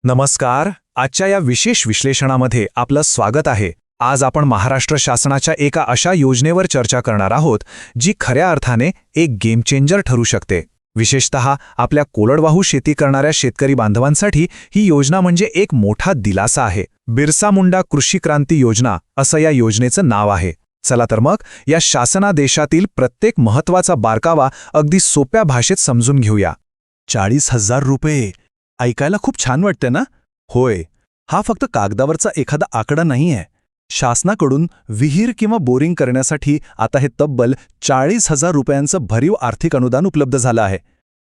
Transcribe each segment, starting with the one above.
नमस्कार. आजच्या या विशेष विश्लेषणामध्ये आपलं स्वागत आहे. आज आपण महाराष्ट्र शासनाच्या एका अशा योजनेवर चर्चा करणार आहोत जी खऱ्या अर्थाने एक गेम चेंजर ठरू शकते. विशेषतः आपल्या कोरडवाहू शेती करणाऱ्या शेतकरी बांधवांसाठी ही योजना म्हणजे एक मोठा दिलासा आहे. बिरसा मुंडा कृषी क्रांती योजना असं या योजनेचं नाव आहे. चला तर मग या शासनादेशातील प्रत्येक महत्त्वाचा बारकावा अगदी सोप्या भाषेत समजून घेऊया. 40,000 रुपये ऐकायला खूप छान वाटते ना? होय, हा फक्त कागदावरचा एखादा आकडा नाहीये. शासनाकडून विहीर किंवा बोरिंग करण्यासाठी आता हे तब्बल 40,000 रुपयांचं भरीव आर्थिक अनुदान उपलब्ध झालं आहे.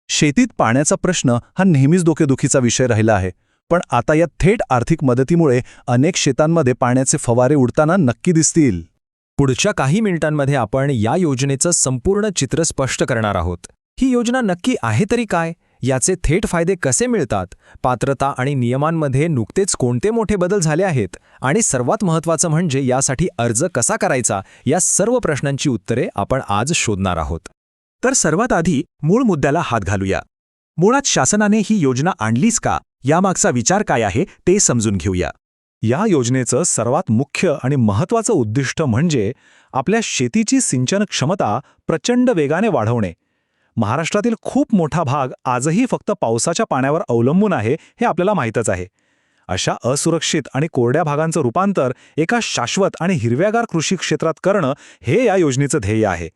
शेतीत पाण्याचा प्रश्न हा नेहमीच डोकेदुखीचा विषय राहिला आहे, पण आता या थेट आर्थिक मदतीमुळे अनेक शेतांमध्ये पाण्याचे फवारे उडताना नक्की दिसतील. पुढच्या काही मिनिटांमध्ये आपण या योजनेचं संपूर्ण चित्र स्पष्ट करणार आहोत. ही योजना नक्की आहे तरी काय, याचे थेट फायदे कसे मिळतात, पात्रता आणि नियमांमध्ये नुकतेच कोणते मोठे बदल झाले आहेत आणि सर्वात महत्त्वाचं म्हणजे यासाठी अर्ज कसा करायचा, या सर्व प्रश्नांची उत्तरे आपण आज शोधणार आहोत. तर सर्वात आधी मूळ मुद्द्याला हात घालूया. मुळात शासनाने ही योजना आणलीच का, यामागचा विचार काय आहे ते समजून घेऊया. या योजनेचं सर्वात मुख्य आणि महत्त्वाचं उद्दिष्ट म्हणजे आपल्या शेतीची सिंचन क्षमता प्रचंड वेगाने वाढवणे. महाराष्ट्रातील खूप मोठा भाग आजही फक्त पावसाच्या पाण्यावर अवलंबून आहे हे आपल्याला माहीतच आहे. अशा असुरक्षित आणि कोरड्या भागांचं रूपांतर एका शाश्वत आणि हिरव्यागार कृषी क्षेत्रात करणं हे या योजनेचं ध्येय आहे.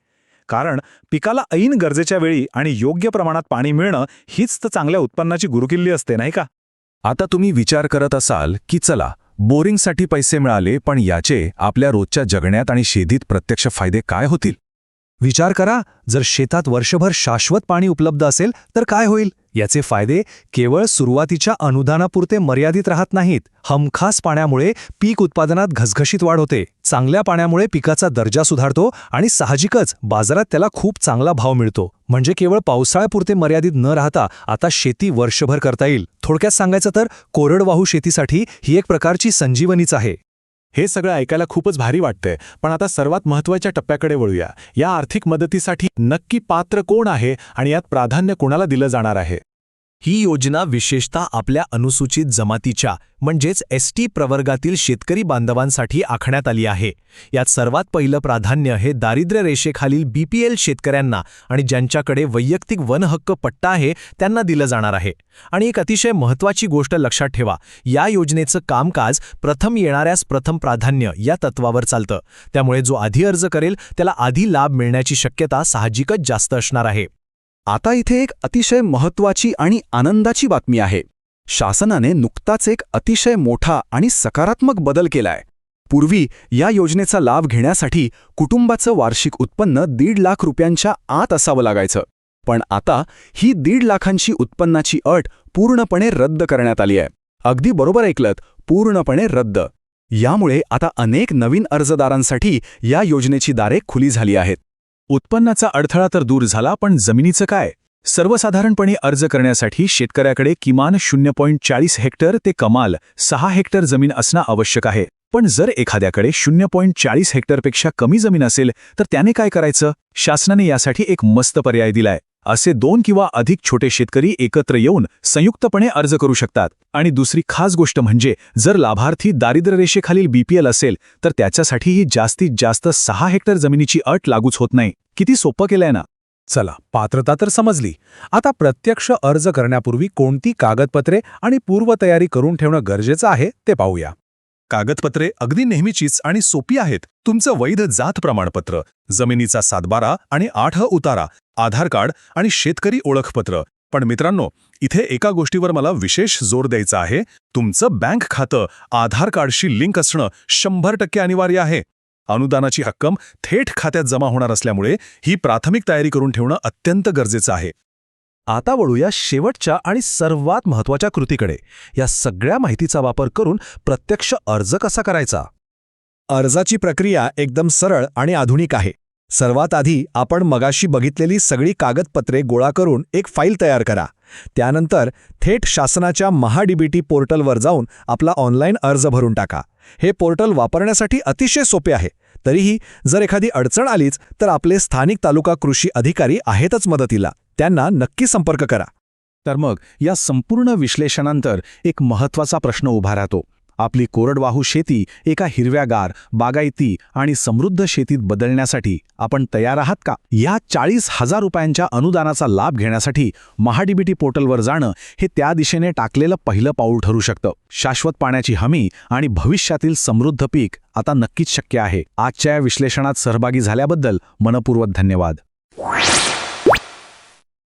कारण पिकाला ऐन गरजेच्या वेळी आणि योग्य प्रमाणात पाणी मिळणं हीच तर चांगल्या उत्पन्नाची गुरुकिल्ली असते, नाही का? आता तुम्ही विचार करत असाल की चला, बोरिंगसाठी पैसे मिळाले, पण याचे आपल्या रोजच्या जगण्यात आणि शेतीत प्रत्यक्ष फायदे काय होतील? विचार करा, जर शेतात वर्षभर शाश्वत पाणी उपलब्ध असेल तर काय होईल? याचे फायदे केवळ सुरुवातीच्या अनुदानापुरते मर्यादित राहत नाहीत. हमखास पाण्यामुळे पीक उत्पादनात घसघशीत वाढ होते, चांगल्या पाण्यामुळे पिकाचा दर्जा सुधारतो आणि साहजिकच बाजारात त्याला खूप चांगला भाव मिळतो. म्हणजे केवळ पावसाळ्यापुरते मर्यादित न राहता आता शेती वर्षभर करता येईल. थोडक्यात सांगायचं तर कोरडवाहू शेतीसाठी ही एक प्रकारची संजीवनीच आहे. हे सगळं ऐकायला खूपच भारी वाटतंय, पण आता सर्वात महत्त्वाच्या टप्प्याकडे वळूया. या आर्थिक मदतीसाठी नक्की पात्र कोण आहे आणि यात प्राधान्य कोणाला दिलं जाणार आहे? ही योजना विशेषतः आपल्या अनुसूचित जमातीच्या म्हणजेच एसटी प्रवर्गातील शेतकरी बांधवांसाठी आखण्यात आली आहे. यात सर्वात पहिलं प्राधान्य हे दारिद्र्य रेषेखालील बीपीएल शेतकऱ्यांना आणि ज्यांच्याकडे वैयक्तिक वनहक्क पट्टा आहे त्यांना दिलं जाणार आहे. आणि एक अतिशय महत्त्वाची गोष्ट लक्षात ठेवा, या योजनेचं कामकाज प्रथम येणाऱ्यास प्रथम प्राधान्य या तत्वावर चालतं. त्यामुळे जो आधी अर्ज करेल त्याला आधी लाभ मिळण्याची शक्यता साहजिकच जास्त असणार आहे. आता इथे एक अतिशय महत्त्वाची आणि आनंदाची बातमी आहे. शासनाने नुकताच एक अतिशय मोठा आणि सकारात्मक बदल केलाय. पूर्वी या योजनेचा लाभ घेण्यासाठी कुटुंबाचं वार्षिक उत्पन्न 1.5 लाख रुपयांच्या आत असावं लागायचं. पण आता ही 1.5 लाखांची उत्पन्नाची अट पूर्णपणे रद्द करण्यात आली आहे. अगदी बरोबर ऐकलत, पूर्णपणे रद्द. यामुळे आता अनेक नवीन अर्जदारांसाठी या योजनेची दारे खुली झाली आहेत. उत्पन्नाचा अडथळा तर दूर झाला, पण जमिनीचं काय? सर्वसाधारणपणे अर्ज करण्यासाठी शेतकऱ्याकडे किमान 0.40 हेक्टर ते कमाल 6 हेक्टर जमीन असणं आवश्यक आहे. पण जर एखाद्याकडे 0.40 हेक्टरपेक्षा कमी जमीन असेल तर त्याने काय करायचं? शासनाने यासाठी एक मस्त पर्याय दिलाय. असे 2 किंवा अधिक छोटे शेतकरी एकत्र येऊन संयुक्तपणे अर्ज करू शकतात. आणि दुसरी खास गोष्ट म्हणजे जर लाभार्थी दारिद्र्य रेषेखालील बीपीएल असेल तर त्याच्यासाठीही जास्तीत जास्त 6 हेक्टर जमिनीची अट लागूच होत नाही. किती सोपं केलंय ना? चला, पात्रता तर समजली. आता प्रत्यक्ष अर्ज करण्यापूर्वी कोणती कागदपत्रे आणि पूर्वतयारी करून ठेवणं गरजेचं आहे ते पाहूया. कागदपत्रे अगदी नेहमीचीच आणि सोपी आहेत. तुमचं वैध जात प्रमाणपत्र, जमिनीचा 7/12 आणि 8 उतारा, आधार कार्ड आणि शेतकरी ओळखपत्र. पण मित्रांनो, इथे एका गोष्टीवर मला विशेष जोर द्यायचा आहे. तुमचं बँक खातं आधार कार्डशी लिंक असणं 100% अनिवार्य आहे. अनुदानाची रक्कम थेट खात्यात जमा होणार असल्यामुळे ही प्राथमिक तयारी करून ठेवणं अत्यंत गरजेचं आहे. आता वळूया शेवटच्या आणि सर्वात महत्त्वाच्या कृतीकडे. या सगळ्या माहितीचा वापर करून प्रत्यक्ष अर्ज कसा करायचा? अर्जाची प्रक्रिया एकदम सरळ आणि आधुनिक आहे. सर्वात आधी आपण मगाशी बघितलेली सगळी कागदपत्रे गोळा करून एक फाईल तयार करा. त्यानंतर थेट शासनाच्या महाडीबीटी पोर्टलवर जाऊन आपला ऑनलाईन अर्ज भरून टाका. हे पोर्टल वापरण्यासाठी अतिशय सोपे आहे. तरीही जर एखादी अडचण आलीच तर आपले स्थानिक तालुका कृषी अधिकारी आहेतच मदतीला. त्यांना नक्की संपर्क करा. तर मग या संपूर्ण विश्लेषणानंतर एक महत्त्वाचा प्रश्न उभा राहतो. आपली कोरडवाहू शेती एका हिरव्यागार, बागायती आणि समृद्ध शेतीत बदलण्यासाठी आपण तयार आहात का? या 40,000 रुपयांच्या अनुदानाचा लाभ घेण्यासाठी महाडीबीटी पोर्टलवर जाणं हे त्या दिशेने टाकलेलं पहिलं पाऊल ठरू शकतं. शाश्वत पाण्याची हमी आणि भविष्यातील समृद्ध पीक आता नक्कीच शक्य आहे. आजच्या या विश्लेषणात सहभागी झाल्याबद्दल मनपूर्वक धन्यवाद.